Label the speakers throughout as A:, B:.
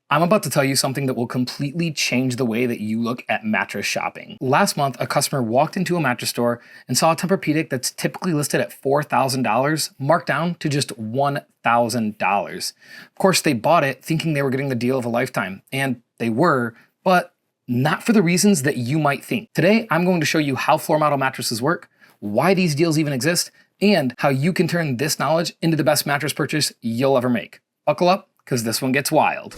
A: I'm about to tell you something that will completely change the way that you look at mattress shopping. Last month, a customer walked into a mattress store and saw a Tempur-Pedic that's typically listed at $4,000 marked down to just $1,000. Of course, they bought it thinking they were getting the deal of a lifetime, and they were, but not for the reasons that you might think. Today, I'm going to show you how floor model mattresses work, why these deals even exist, and how you can turn this knowledge into the best mattress purchase you'll ever make. Buckle up, because this one gets wild.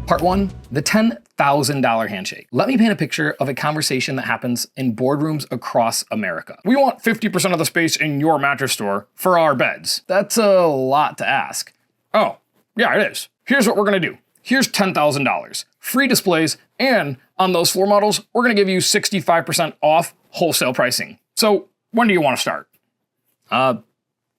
A: Part 1, the $10,000 handshake. Let me paint a picture of a conversation that happens in boardrooms across America. We want 50% of the space in your mattress store for our beds. That's a lot to ask. Oh, yeah, it is. Here's what we're gonna do. Here's $10,000, free displays, and on those floor models, we're gonna give you 65% off wholesale pricing. So when do you wanna start?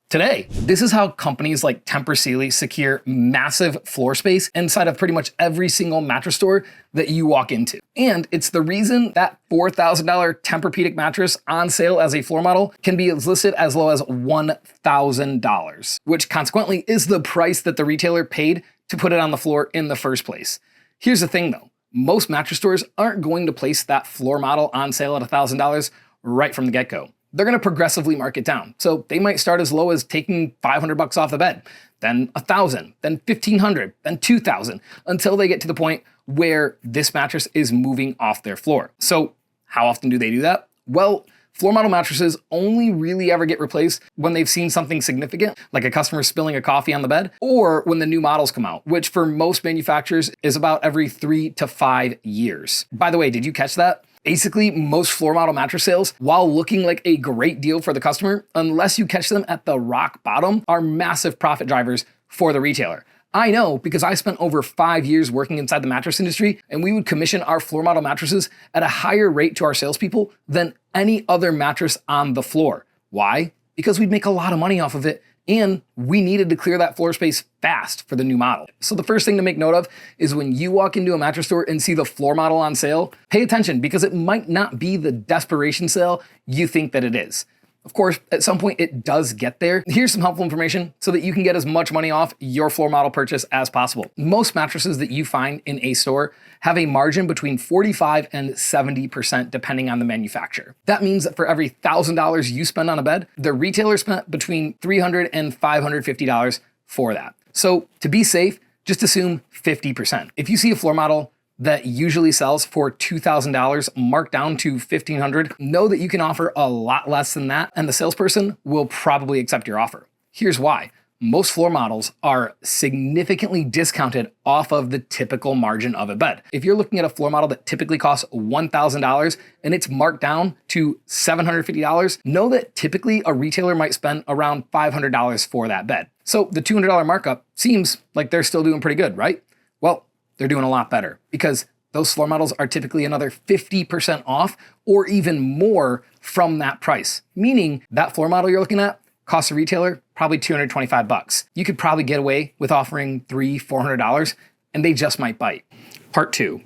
A: Today. This is how companies like Tempur Sealy secure massive floor space inside of pretty much every single mattress store that you walk into. And it's the reason that $4,000 Tempur-Pedic mattress on sale as a floor model can be listed as low as $1,000, which consequently is the price that the retailer paid to put it on the floor in the first place. Here's the thing though, most mattress stores aren't going to place that floor model on sale at $1,000 right from the get-go. They're going to progressively mark it down. So they might start as low as taking $500 off the bed, then $1,000, then $1,500, then $2,000, until they get to the point where this mattress is moving off their floor. So how often do they do that? Well, floor model mattresses only really ever get replaced when they've seen something significant, like a customer spilling a coffee on the bed, or when the new models come out, which for most manufacturers is about every 3 to 5 years. By the way, did you catch that? Basically, most floor model mattress sales, while looking like a great deal for the customer, unless you catch them at the rock bottom, are massive profit drivers for the retailer. I know because I spent over 5 years working inside the mattress industry, and we would commission our floor model mattresses at a higher rate to our salespeople than any other mattress on the floor. Why? Because we'd make a lot of money off of it, and we needed to clear that floor space fast for the new model. So the first thing to make note of is when you walk into a mattress store and see the floor model on sale, pay attention because it might not be the desperation sale you think that it is. Of course, at some point it does get there. Here's some helpful information so that you can get as much money off your floor model purchase as possible. Most mattresses that you find in a store have a margin between 45 and 70% depending on the manufacturer. That means that for every $1,000 you spend on a bed, the retailer spent between $300 and $550 for that. So to be safe, just assume 50%. If you see a floor model that usually sells for $2,000 marked down to $1,500, know that you can offer a lot less than that, and the salesperson will probably accept your offer. Here's why. Most floor models are significantly discounted off of the typical margin of a bed. If you're looking at a floor model that typically costs $1,000 and it's marked down to $750, know that typically a retailer might spend around $500 for that bed. So the $200 markup seems like they're still doing pretty good, right? Well, they're doing a lot better because those floor models are typically another 50% off or even more from that price. Meaning that floor model you're looking at costs a retailer probably $225. You could probably get away with offering $300, $400 and they just might bite. Part 2,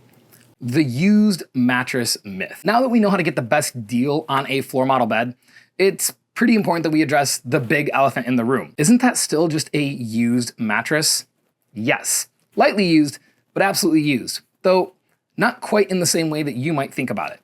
A: the used mattress myth. Now that we know how to get the best deal on a floor model bed, it's pretty important that we address the big elephant in the room. Isn't that still just a used mattress? Yes, lightly used, but absolutely used, though not quite in the same way that you might think about it.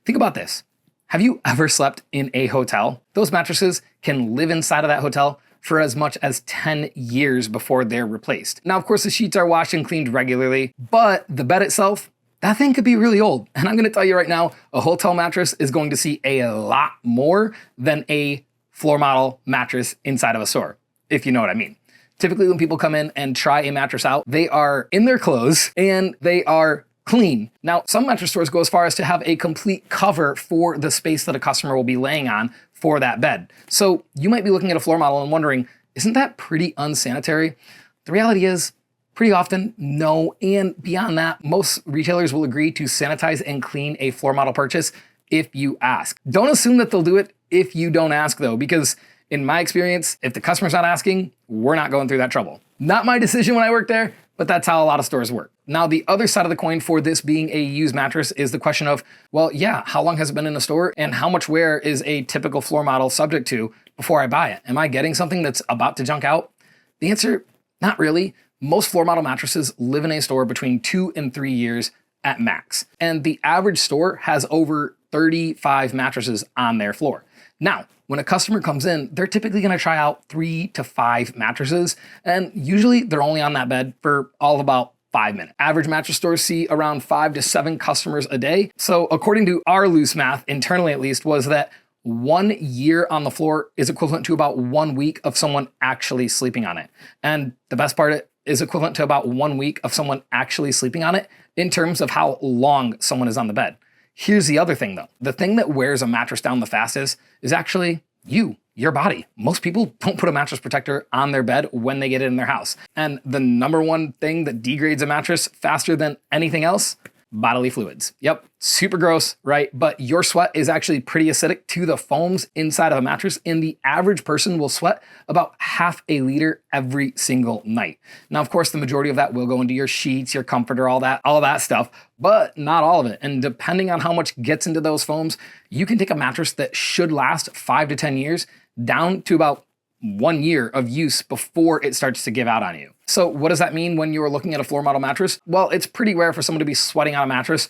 A: Think about this. Have you ever slept in a hotel? Those mattresses can live inside of that hotel for as much as 10 years before they're replaced. Now, of course, the sheets are washed and cleaned regularly, but the bed itself, that thing could be really old. And I'm gonna tell you right now, a hotel mattress is going to see a lot more than a floor model mattress inside of a store, if you know what I mean. Typically when people come in and try a mattress out, they are in their clothes and they are clean. Now, some mattress stores go as far as to have a complete cover for the space that a customer will be laying on for that bed. So you might be looking at a floor model and wondering, isn't that pretty unsanitary? The reality is, pretty often, no. And beyond that, most retailers will agree to sanitize and clean a floor model purchase if you ask. Don't assume that they'll do it if you don't ask though, because in my experience, if the customer's not asking, we're not going through that trouble. Not my decision when I worked there, but that's how a lot of stores work. Now, the other side of the coin for this being a used mattress is the question of, well, yeah, how long has it been in the store and how much wear is a typical floor model subject to before I buy it? Am I getting something that's about to junk out? The answer, not really. Most floor model mattresses live in a store between 2 and 3 years at max. And the average store has over 35 mattresses on their floor. Now, when a customer comes in, they're typically gonna try out 3 to 5 mattresses, and usually they're only on that bed for all of about 5 minutes. Average mattress stores see around 5 to 7 customers a day. So according to our loose math, internally at least, was that 1 year on the floor is equivalent to about 1 week of someone actually sleeping on it. And the best part is equivalent to about 1 week of someone actually sleeping on it in terms of how long someone is on the bed. Here's the other thing though. The thing that wears a mattress down the fastest is actually your body. Most people don't put a mattress protector on their bed when they get it in their house. And the number one thing that degrades a mattress faster than anything else, bodily fluids. Yep, super gross, right? But your sweat is actually pretty acidic to the foams inside of a mattress, and the average person will sweat about half a liter every single night. Now, of course, the majority of that will go into your sheets, your comforter, all that stuff, but not all of it. And depending on how much gets into those foams, you can take a mattress that should last 5 to 10 years down to about 1 year of use before it starts to give out on you. So what does that mean when you're looking at a floor model mattress? Well, it's pretty rare for someone to be sweating on a mattress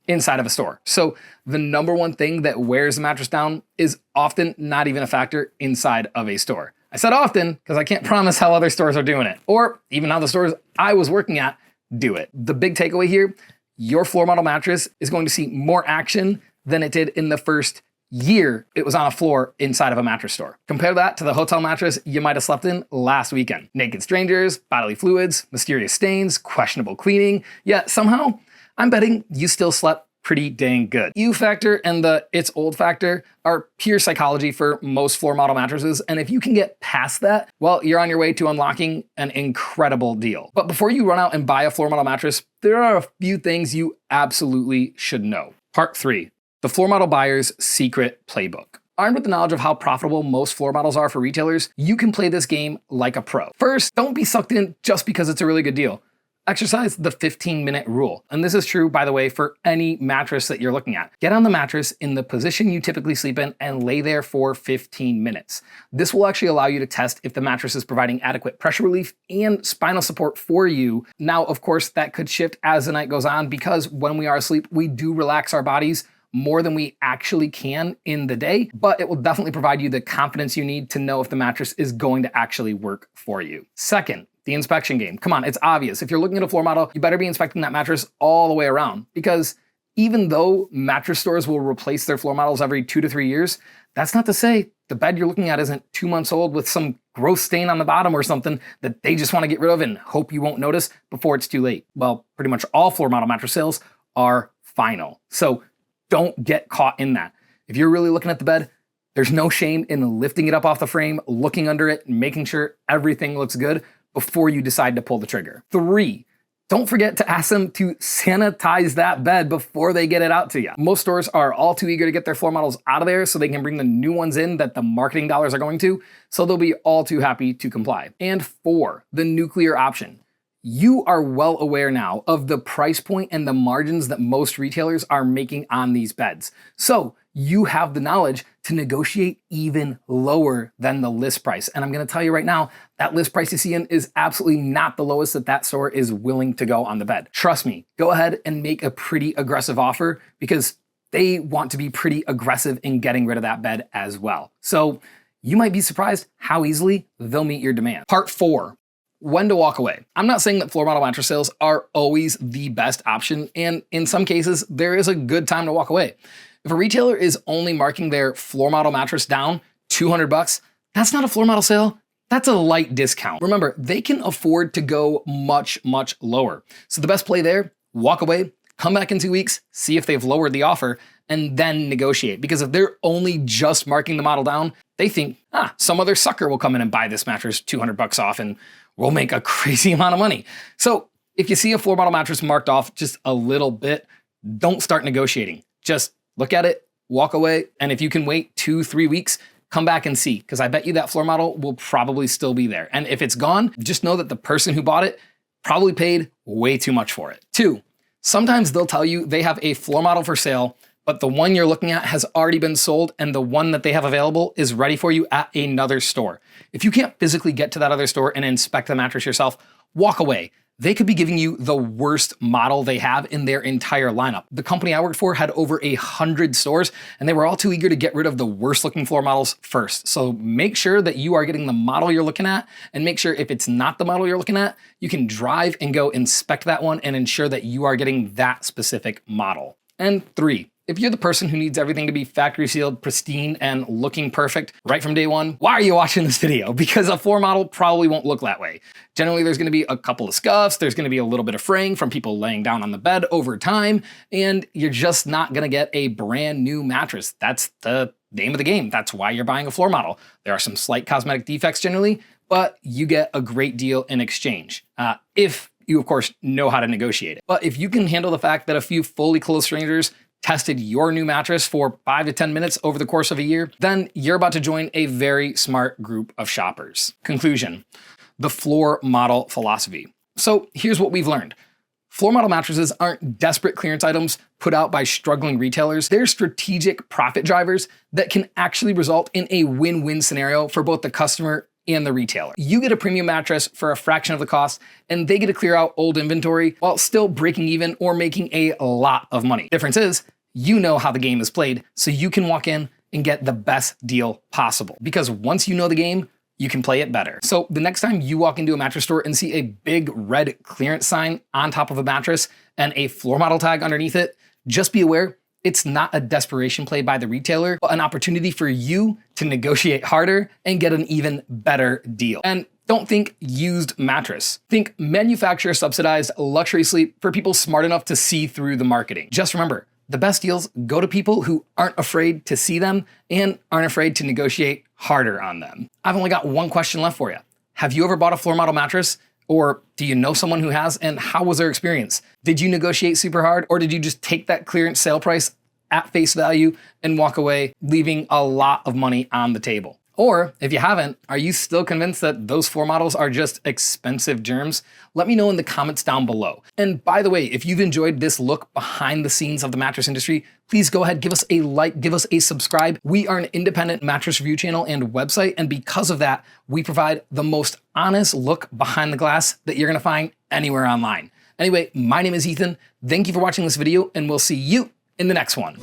A: inside of a store. So the number one thing that wears the mattress down is often not even a factor inside of a store. I said often because I can't promise how other stores are doing it, or even how the stores I was working at do it. The big takeaway here, your floor model mattress is going to see more action than it did in the first year it was on a floor inside of a mattress store. Compare that to the hotel mattress you might have slept in last weekend. Naked strangers, bodily fluids, mysterious stains, questionable cleaning. Yet somehow, I'm betting you still slept pretty dang good. U factor and the it's old factor are pure psychology for most floor model mattresses, and if you can get past that, well, you're on your way to unlocking an incredible deal. But before you run out and buy a floor model mattress, there are a few things you absolutely should know. Part 3. The floor model buyer's secret playbook. Armed with the knowledge of how profitable most floor models are for retailers, you can play this game like a pro. First, don't be sucked in just because it's a really good deal. Exercise the 15-minute rule. And this is true, by the way, for any mattress that you're looking at. Get on the mattress in the position you typically sleep in and lay there for 15 minutes. This will actually allow you to test if the mattress is providing adequate pressure relief and spinal support for you. Now, of course, that could shift as the night goes on because when we are asleep, we do relax our bodies more than we actually can in the day, but it will definitely provide you the confidence you need to know if the mattress is going to actually work for you. Second, the inspection game. Come on, it's obvious. If you're looking at a floor model, you better be inspecting that mattress all the way around, because even though mattress stores will replace their floor models every 2 to 3 years, that's not to say the bed you're looking at isn't 2 months old with some gross stain on the bottom or something that they just want to get rid of and hope you won't notice before it's too late. Well, pretty much all floor model mattress sales are final. So don't get caught in that. If you're really looking at the bed, there's no shame in lifting it up off the frame, looking under it, and making sure everything looks good before you decide to pull the trigger. 3, don't forget to ask them to sanitize that bed before they get it out to you. Most stores are all too eager to get their floor models out of there so they can bring the new ones in that the marketing dollars are going to, so they'll be all too happy to comply. And 4, the nuclear option. You are well aware now of the price point and the margins that most retailers are making on these beds. So you have the knowledge to negotiate even lower than the list price. And I'm gonna tell you right now, that list price you see in is absolutely not the lowest that store is willing to go on the bed. Trust me, go ahead and make a pretty aggressive offer because they want to be pretty aggressive in getting rid of that bed as well. So you might be surprised how easily they'll meet your demand. Part 4. When to walk away. I'm not saying that floor model mattress sales are always the best option, and in some cases, there is a good time to walk away. If a retailer is only marking their floor model mattress down $200, that's not a floor model sale, that's a light discount. Remember, they can afford to go much, much lower. So the best play there, walk away, come back in 2 weeks, see if they've lowered the offer, and then negotiate. Because if they're only just marking the model down, they think, some other sucker will come in and buy this mattress $200 off and we'll make a crazy amount of money. So if you see a floor model mattress marked off just a little bit, don't start negotiating. Just look at it, walk away, and if you can wait 2-3 weeks, come back and see, because I bet you that floor model will probably still be there. And if it's gone, just know that the person who bought it probably paid way too much for it. 2, sometimes they'll tell you they have a floor model for sale, but the one you're looking at has already been sold and the one that they have available is ready for you at another store. If you can't physically get to that other store and inspect the mattress yourself, walk away. They could be giving you the worst model they have in their entire lineup. The company I worked for had over 100 stores, and they were all too eager to get rid of the worst looking floor models first. So make sure that you are getting the model you're looking at, and make sure if it's not the model you're looking at, you can drive and go inspect that one and ensure that you are getting that specific model. And 3, if you're the person who needs everything to be factory sealed, pristine, and looking perfect right from day one, why are you watching this video? Because a floor model probably won't look that way. Generally, there's gonna be a couple of scuffs, there's gonna be a little bit of fraying from people laying down on the bed over time, and you're just not gonna get a brand new mattress. That's the name of the game. That's why you're buying a floor model. There are some slight cosmetic defects generally, but you get a great deal in exchange. If you, of course, know how to negotiate it. But if you can handle the fact that a few fully clothed strangers tested your new mattress for 5 to 10 minutes over the course of a year, then you're about to join a very smart group of shoppers. Conclusion, the floor model philosophy. So here's what we've learned. Floor model mattresses aren't desperate clearance items put out by struggling retailers. They're strategic profit drivers that can actually result in a win-win scenario for both the customer and the retailer. You get a premium mattress for a fraction of the cost, and they get to clear out old inventory while still breaking even or making a lot of money. Difference is, you know how the game is played, so you can walk in and get the best deal possible. Because once you know the game, you can play it better. So the next time you walk into a mattress store and see a big red clearance sign on top of a mattress and a floor model tag underneath it, just be aware it's not a desperation play by the retailer, but an opportunity for you to negotiate harder and get an even better deal. And don't think used mattress. Think manufacturer subsidized luxury sleep for people smart enough to see through the marketing. Just remember, the best deals go to people who aren't afraid to see them and aren't afraid to negotiate harder on them. I've only got one question left for you. Have you ever bought a floor model mattress? Or do you know someone who has, and how was their experience? Did you negotiate super hard, or did you just take that clearance sale price at face value and walk away, leaving a lot of money on the table? Or if you haven't, are you still convinced that those floor models are just expensive germs? Let me know in the comments down below. And by the way, if you've enjoyed this look behind the scenes of the mattress industry, please go ahead, give us a like, give us a subscribe. We are an independent mattress review channel and website, and because of that, we provide the most honest look behind the glass that you're gonna find anywhere online. Anyway, my name is Ethan. Thank you for watching this video, and we'll see you in the next one.